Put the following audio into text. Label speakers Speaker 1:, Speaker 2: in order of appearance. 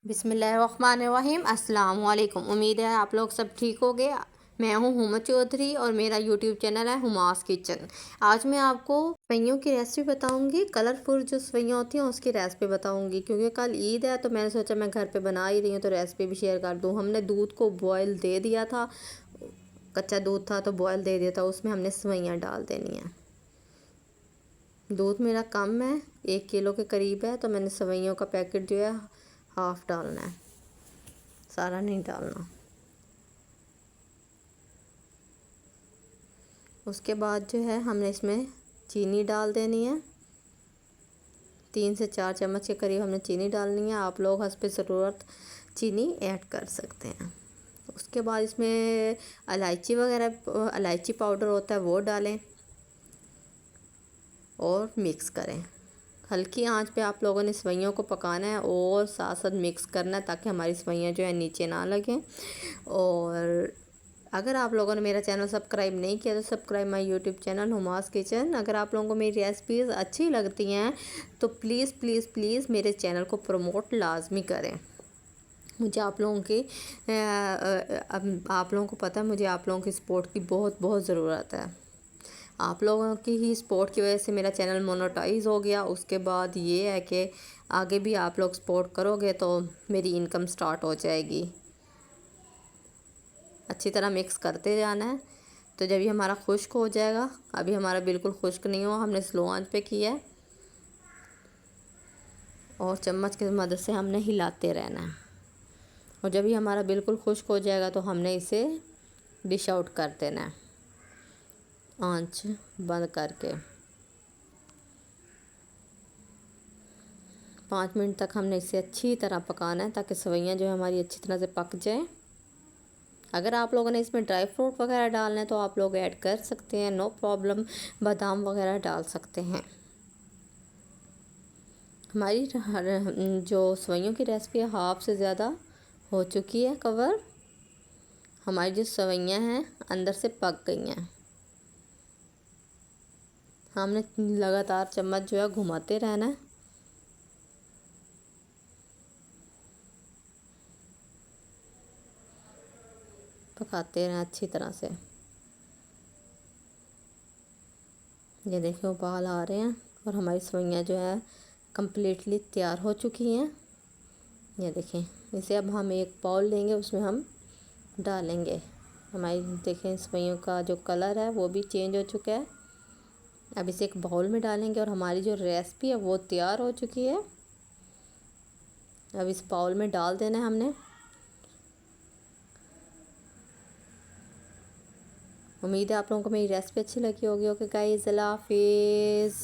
Speaker 1: बिस्मिल्लाहिर्रहमानिर्रहीम। अस्सलाम वालेकुम। उम्मीद है आप लोग सब ठीक होगे। मैं हूं हुमा चौधरी और मेरा यूट्यूब चैनल है हुमास किचन। आज मैं आपको सवैयों की रेसिपी बताऊंगी। कलरफुल जो सवैयाँ होती हैं उसकी रेसिपी बताऊंगी, क्योंकि कल ईद है तो मैंने सोचा मैं घर पे बना ही रही हूँ तो रेसिपी भी शेयर कर दूँ। हमने दूध को बॉयल दे दिया था, कच्चा दूध था तो बॉयल दे दिया था, उसमें हमने सवैयाँ डाल देनी है। दूध मेरा कम है, 1 किलो के करीब है, तो मैंने सवैयों का पैकेट जो है हाफ़ डालना है, सारा नहीं डालना। उसके बाद जो है हमने इसमें चीनी डाल देनी है, 3 से 4 चम्मच के करीब हमने चीनी डालनी है। आप लोग हस्ब ज़रूरत चीनी ऐड कर सकते हैं। उसके बाद इसमें इलायची वगैरह, इलायची पाउडर होता है वो डालें और मिक्स करें। हल्की आंच पे आप लोगों ने सवैयों को पकाना है और साथ साथ मिक्स करना है, ताकि हमारी सवैयाँ जो है नीचे ना लगें। और अगर आप लोगों ने मेरा चैनल सब्सक्राइब नहीं किया तो subscribe my YouTube channel hummus kitchen. अगर आप लोगों को मेरी रेसिपीज़ अच्छी लगती हैं तो प्लीज़ प्लीज़ प्लीज़ मेरे चैनल को प्रमोट लाजमी करें। मुझे आप लोगों की आप लोगों को पता है, मुझे आप लोगों की सपोर्ट की बहुत बहुत ज़रूरत है। आप लोगों की ही सपोर्ट की वजह से मेरा चैनल मोनेटाइज हो गया। उसके बाद ये है कि आगे भी आप लोग सपोर्ट करोगे तो मेरी इनकम स्टार्ट हो जाएगी। अच्छी तरह मिक्स करते जाना है। तो जब ये हमारा खुश्क हो जाएगा, अभी हमारा बिल्कुल खुश्क नहीं हुआ, हमने स्लो आंच पे किया है और चम्मच की मदद से हमने हिलाते रहना है। और जब ये हमारा बिल्कुल खुश्क हो जाएगा तो हमने इसे डिश आउट कर देना है, आंच बंद करके। 5 मिनट तक हमने इसे अच्छी तरह पकाना है, ताकि सवैयाँ जो है हमारी अच्छी तरह से पक जाएं। अगर आप लोगों ने इसमें ड्राई फ्रूट वगैरह डालना है तो आप लोग ऐड कर सकते हैं, नो प्रॉब्लम। बादाम वगैरह डाल सकते हैं। हमारी जो सवैयों की रेसिपी है हाफ से ज़्यादा हो चुकी है कवर। हमारी जो सवैयाँ हैं अंदर से पक गई हैं। हमने लगातार चम्मच जो है घुमाते रहना है। पकाते रहें अच्छी तरह से। ये देखिए उबाल आ रहे हैं और हमारी सवैयाँ जो है कम्प्लीटली तैयार हो चुकी हैं। ये देखें, इसे अब हम एक बाउल लेंगे, उसमें हम डालेंगे। हमारी देखें सवैयों का जो कलर है वो भी चेंज हो चुका है। अब इसे एक बाउल में डालेंगे और हमारी जो रेसिपी है वो तैयार हो चुकी है। अब इस बाउल में डाल देना है हमने। उम्मीद है आप लोगों को मेरी रेसिपी अच्छी लगी होगी। ओके गाइस, अल्लाह हाफिज़।